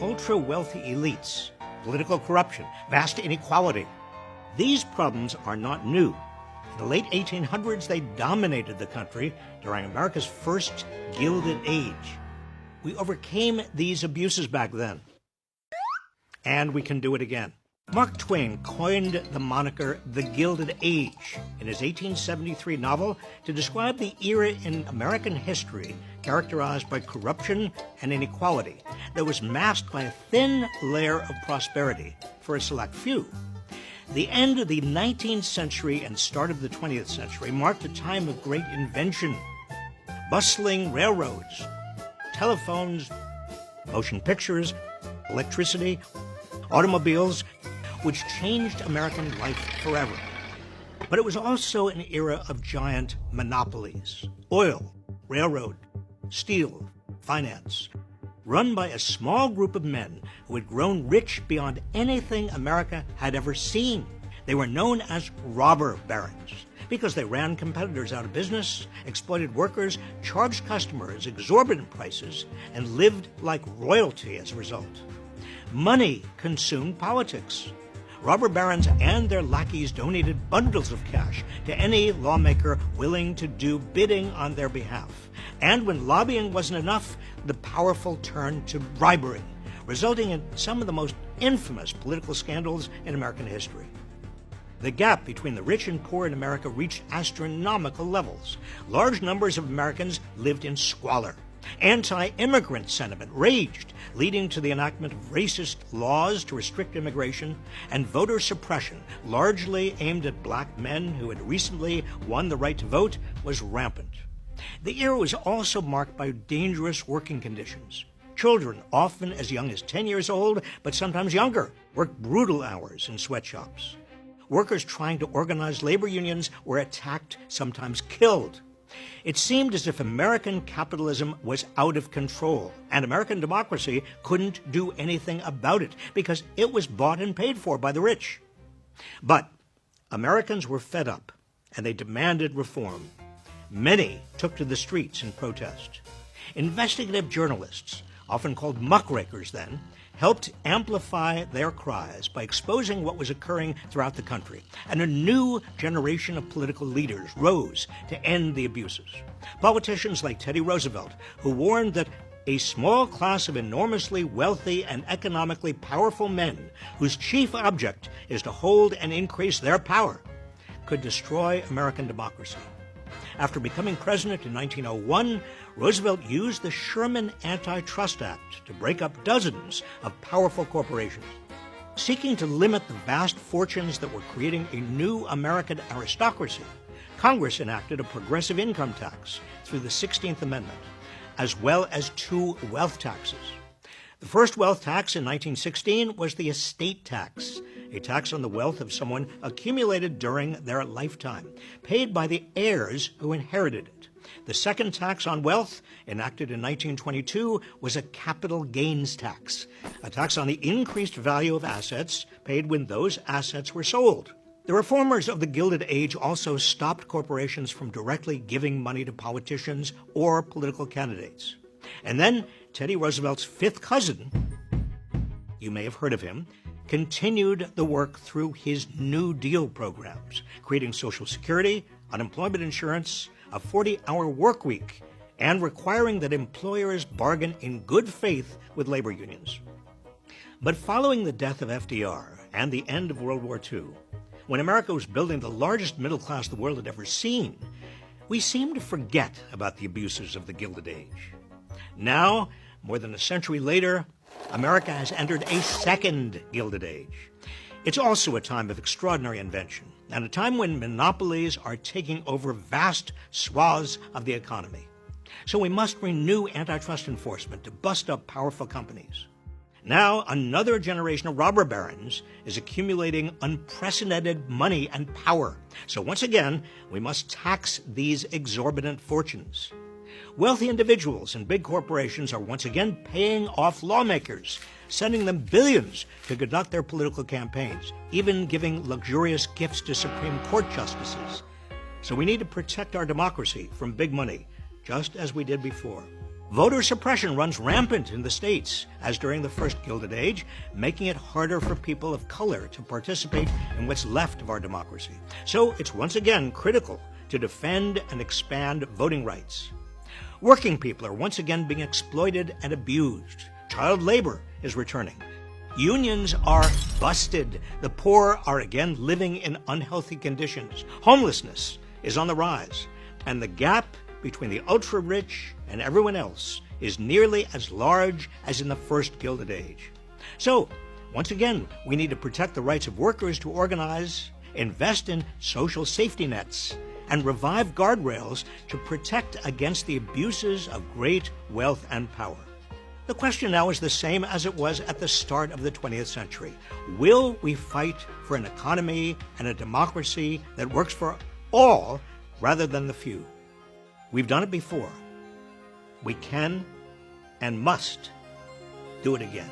ultra-wealthy elites, political corruption, vast inequality. These problems are not new. In the late 1800s, they dominated the country during America's first Gilded Age. We overcame these abuses back then, and we can do it again. Mark Twain coined the moniker the Gilded Age in his 1873 novel to describe the era in American history characterized by corruption and inequality that was masked by a thin layer of prosperity for a select few. The end of the 19th century and start of the 20th century marked a time of great invention. Bustling railroads, telephones, motion pictures, electricity, automobiles, which changed American life forever. But it was also an era of giant monopolies: oil, railroad, steel, finance, run by a small group of men who had grown rich beyond anything America had ever seen. They were known as robber barons because they ran competitors out of business, exploited workers, charged customers exorbitant prices, and lived like royalty as a result. Money consumed politics. Robber barons and their lackeys donated bundles of cash to any lawmaker willing to do bidding on their behalf. And when lobbying wasn't enough, the powerful turned to bribery, resulting in some of the most infamous political scandals in American history. The gap between the rich and poor in America reached astronomical levels. Large numbers of Americans lived in squalor. Anti-immigrant sentiment raged, leading to the enactment of racist laws to restrict immigration, and voter suppression, largely aimed at black men who had recently won the right to vote, was rampant. The era was also marked by dangerous working conditions. Children, often as young as 10 years old, but sometimes younger, worked brutal hours in sweatshops. Workers trying to organize labor unions were attacked, sometimes killed. It seemed as if American capitalism was out of control, and American democracy couldn't do anything about it because it was bought and paid for by the rich. But Americans were fed up, and they demanded reform. Many took to the streets in protest. Investigative journalists, often called muckrakers then, helped amplify their cries by exposing what was occurring throughout the country, and a new generation of political leaders rose to end the abuses. Politicians like Teddy Roosevelt, who warned that a small class of enormously wealthy and economically powerful men, whose chief object is to hold and increase their power, could destroy American democracy. After becoming president in 1901, Roosevelt used the Sherman Antitrust Act to break up dozens of powerful corporations. Seeking to limit the vast fortunes that were creating a new American aristocracy, Congress enacted a progressive income tax through the 16th Amendment, as well as 2 wealth taxes. The first wealth tax in 1916 was the estate tax, a tax on the wealth of someone accumulated during their lifetime, paid by the heirs who inherited it. The second tax on wealth, enacted in 1922, was a capital gains tax, a tax on the increased value of assets paid when those assets were sold. The reformers of the Gilded Age also stopped corporations from directly giving money to politicians or political candidates. And then Teddy Roosevelt's fifth cousin, you may have heard of him, continued the work through his New Deal programs, creating Social Security, unemployment insurance, a 40-hour work week, and requiring that employers bargain in good faith with labor unions. But following the death of FDR and the end of World War II, when America was building the largest middle class the world had ever seen, we seemed to forget about the abuses of the Gilded Age. Now, more than a century later, America has entered a second Gilded Age. It's also a time of extraordinary invention, and a time when monopolies are taking over vast swaths of the economy. So we must renew antitrust enforcement to bust up powerful companies. Now, another generation of robber barons is accumulating unprecedented money and power. So once again, we must tax these exorbitant fortunes. Wealthy individuals and big corporations are once again paying off lawmakers, sending them billions to conduct their political campaigns, even giving luxurious gifts to Supreme Court justices. So we need to protect our democracy from big money, just as we did before. Voter suppression runs rampant in the states, as during the first Gilded Age, making it harder for people of color to participate in what's left of our democracy. So it's once again critical to defend and expand voting rights. Working people are once again being exploited and abused. Child labor is returning. Unions are busted. The poor are again living in unhealthy conditions. Homelessness is on the rise. And the gap between the ultra-rich and everyone else is nearly as large as in the first Gilded Age. So, once again, we need to protect the rights of workers to organize, invest in social safety nets, and revive guardrails to protect against the abuses of great wealth and power. The question now is the same as it was at the start of the 20th century. Will we fight for an economy and a democracy that works for all rather than the few? We've done it before. We can and must do it again.